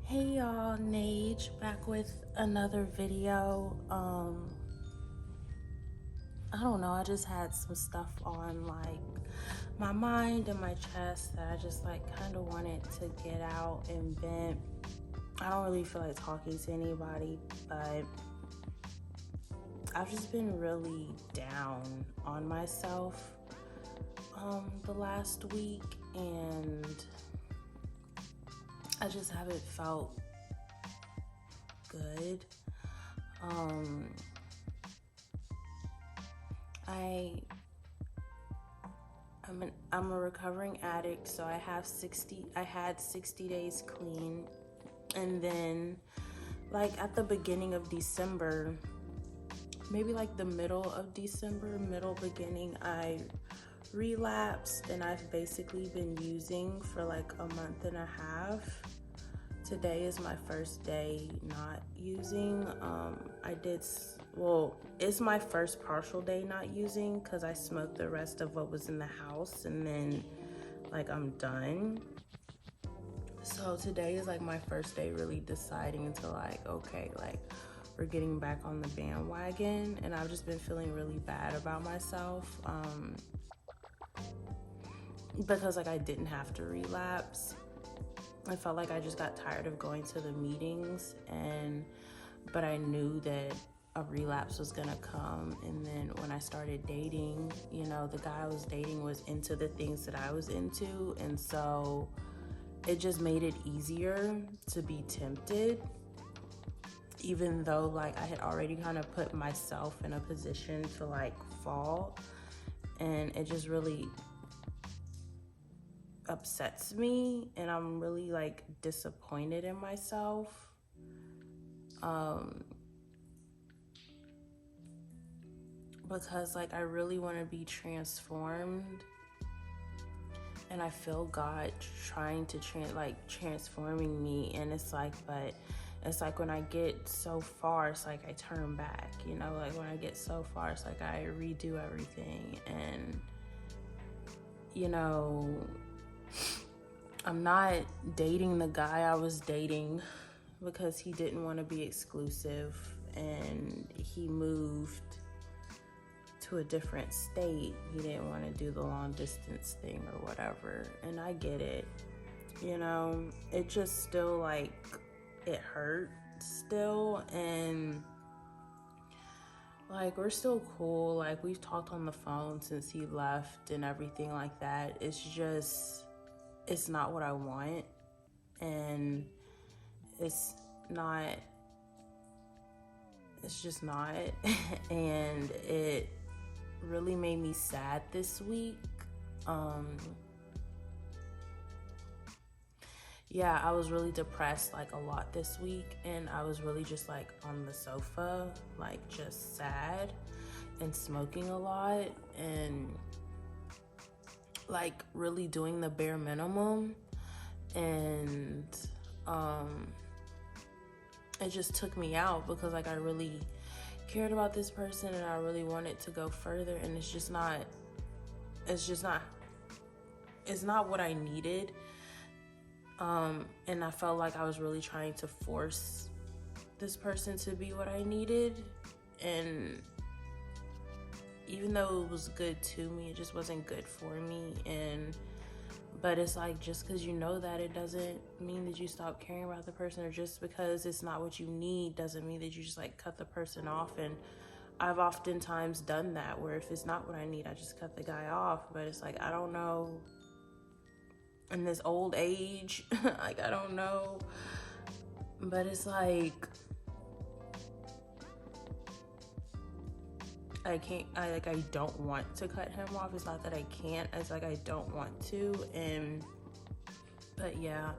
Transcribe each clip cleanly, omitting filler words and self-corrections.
Hey y'all, Nage back with another video. I don't know, I just had some stuff on like my mind and my chest that I just like kind of wanted to get out and vent. I don't really feel like talking to anybody, but I've just been really down on myself the last week, and I just haven't felt good. I'm a recovering addict, so I had 60 days clean, and then like at the beginning of December, maybe like the middle of December, middle beginning, I relapsed, and I've basically been using for like a month and a half. Today is my first day not using. It's my first partial day not using because I smoked the rest of what was in the house, and then like I'm done. So today is like my first day really deciding to like, okay, like we're getting back on the bandwagon, and I've just been feeling really bad about myself because like I didn't have to relapse. I felt like I just got tired of going to the meetings, but I knew that a relapse was gonna come. And then when I started dating, the guy I was dating was into the things that I was into, and so it just made it easier to be tempted, even though like I had already kind of put myself in a position to like fall, and it just really upsets me, and I'm really like disappointed in myself. Because like I really want to be transformed, and I feel God trying to transforming me, and it's like when I get so far, it's like I turn back, like when I get so far, it's like I redo everything. And I'm not dating the guy I was dating because he didn't want to be exclusive, and he moved to a different state. He didn't want to do the long distance thing or whatever, and I get it. It just still like it hurt still, and like we're still cool. Like we've talked on the phone since he left and everything like that. It's not what I want, and it's just not. And it really made me sad this week. Yeah, I was really depressed like a lot this week, and I was really just like on the sofa, like just sad and smoking a lot, and like really doing the bare minimum. And it just took me out because like I really cared about this person, and I really wanted to go further, and it's not what I needed. And I felt like I was really trying to force this person to be what I needed, and even though it was good to me, it just wasn't good for me. But it's like, just because you know that, it doesn't mean that you stop caring about the person, or just because it's not what you need doesn't mean that you just like cut the person off. And I've oftentimes done that, where if it's not what I need, I just cut the guy off. But it's like, I don't know, in this old age, like I don't know, but it's like I don't want to cut him off. It's not that I can't, it's like I don't want to. But yeah,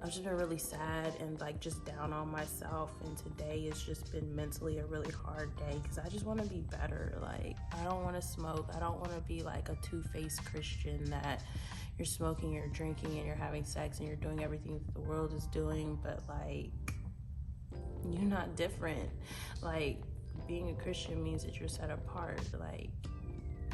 I've just been really sad and like just down on myself, and today has just been mentally a really hard day because I just want to be better. Like I don't want to smoke. I don't want to be like a two-faced Christian that you're smoking, you're drinking, and you're having sex, and you're doing everything that the world is doing, but like you're not different. Like being a Christian means that you're set apart. Like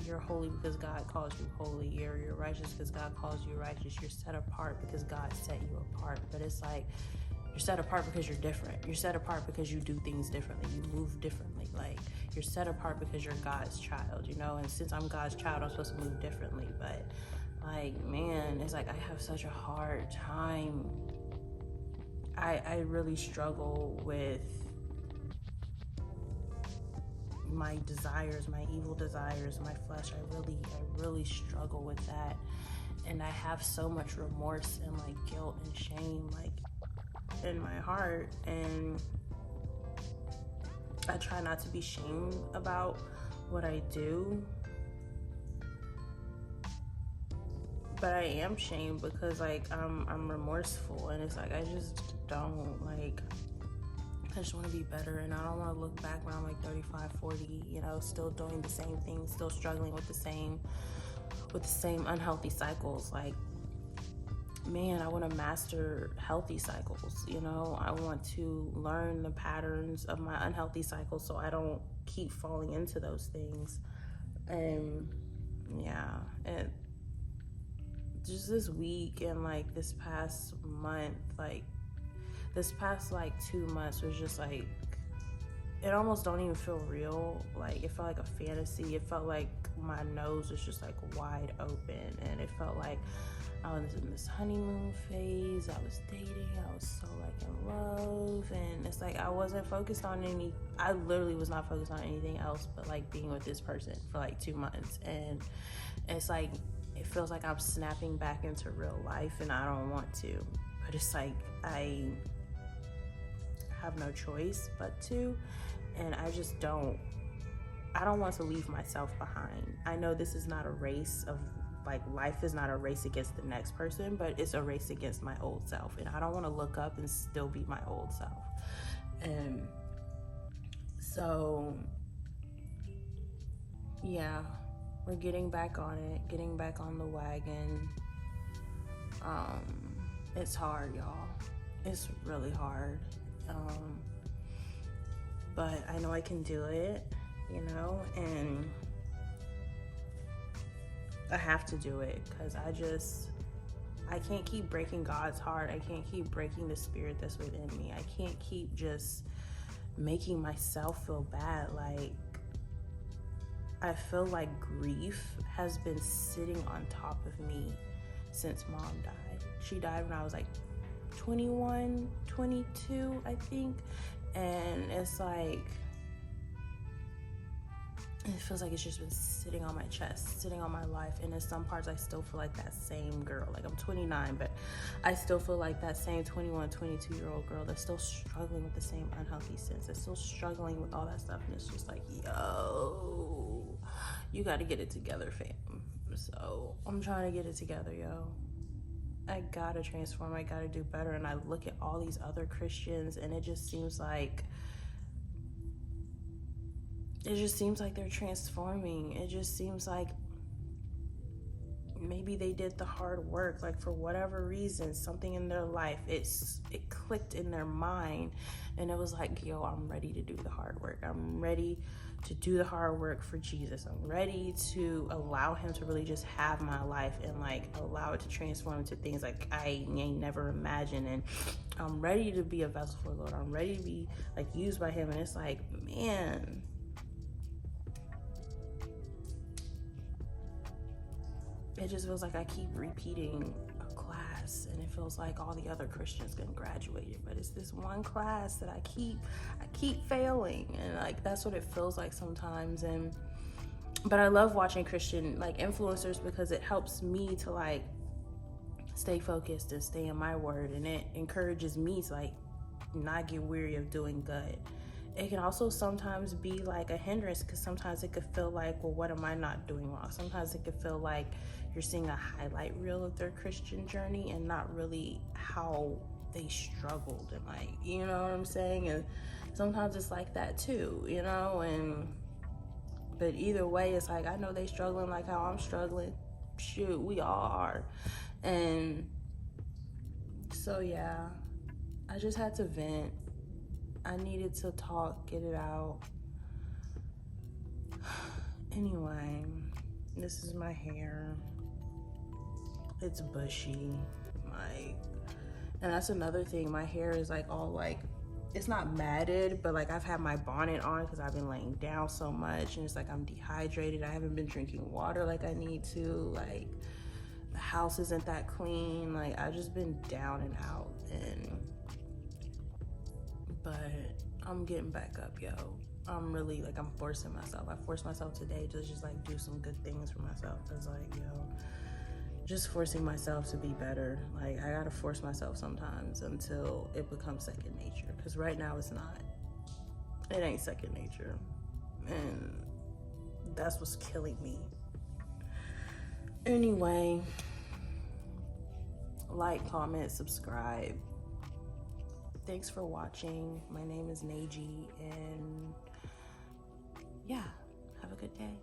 you're holy because God calls you holy. You're righteous because God calls you righteous. You're set apart because God set you apart. But it's like You're set apart because you're different. You're set apart because you do things differently. You move differently. Like, you're set apart because you're God's child, you know? And since I'm God's child, I'm supposed to move differently. But, like, man, it's like I have such a hard time. I really struggle with my desires, my evil desires, my flesh. I really struggle with that. And I have so much remorse and like guilt and shame like in my heart, and I try not to be shamed about what I do, but I am shamed because like I'm remorseful, and it's like I just don't like, I just want to be better, and I don't want to look back when I'm like 35, 40, you know, still doing the same thing, still struggling with the same unhealthy cycles. Like, man, I want to master healthy cycles, you know? I want to learn the patterns of my unhealthy cycles so I don't keep falling into those things. And yeah, and just this week and like this past month, like this past like 2 months was just like, it almost don't even feel real. Like, it felt like a fantasy. It felt like my nose was just like wide open, and it felt like I was in this honeymoon phase. I was dating. I was so like in love, and it's like I wasn't focused on I literally was not focused on anything else but like being with this person for like 2 months. And it's like, it feels like I'm snapping back into real life, and I don't want to, but it's like I have no choice but to. And I don't want to leave myself behind. I know this is not a race of like, life is not a race against the next person, but it's a race against my old self, and I don't want to look up and still be my old self. And so yeah, we're getting back on it, getting back on the wagon. It's hard, y'all. It's really hard. But I know I can do it, you know, and I have to do it, because I can't keep breaking God's heart. I can't keep breaking the spirit that's within me. I can't keep just making myself feel bad. Like, I feel like grief has been sitting on top of me since Mom died. She died when I was like 21, 22, I think. And it's like, it feels like it's just been sitting on my chest, sitting on my life. And in some parts, I still feel like that same girl. Like, I'm 29, but I still feel like that same 21, 22-year-old girl that's still struggling with the same unhealthy sins, that's still struggling with all that stuff. And it's just like, yo, you got to get it together, fam. So I'm trying to get it together, yo. I gotta transform. I gotta do better. And I look at all these other Christians, and it just seems like they're transforming. It just seems like maybe they did the hard work. Like, for whatever reason, something in their life, it clicked in their mind, and it was like, yo, I'm ready to do the hard work. I'm ready to do the hard work for Jesus. I'm ready to allow him to really just have my life, and like allow it to transform into things like I ain't never imagined. And I'm ready to be a vessel for the Lord. I'm ready to be like used by him. And it's like, man, it just feels like I keep repeating a class, and it feels like all the other Christians getting graduated, but it's this one class that I keep failing. And like, that's what it feels like sometimes. But I love watching Christian like influencers, because it helps me to like stay focused and stay in my word, and it encourages me to like not get weary of doing good. It can also sometimes be like a hindrance, because sometimes it could feel like, well, what am I not doing wrong? Sometimes it could feel like you're seeing a highlight reel of their Christian journey and not really how they struggled, and like, you know what I'm saying? And sometimes it's like that too, you know? But either way, it's like, I know they struggling like how I'm struggling. Shoot, we all are. And so yeah, I just had to vent. I needed to talk, get it out. Anyway, this is my hair. It's bushy. Like, And that's another thing. My hair is like all like, it's not matted, but like I've had my bonnet on because I've been laying down so much, and it's like I'm dehydrated. I haven't been drinking water like I need to. Like the house isn't that clean. Like I've just been down and out, but I'm getting back up, yo. I'm really like, I'm forcing myself. I forced myself today to just like do some good things for myself. Cause like, yo, just forcing myself to be better. Like I gotta force myself sometimes until it becomes second nature. Cause right now it's not. It ain't second nature. And that's what's killing me. Anyway, like, comment, subscribe. Thanks for watching. My name is Neji, and yeah, have a good day.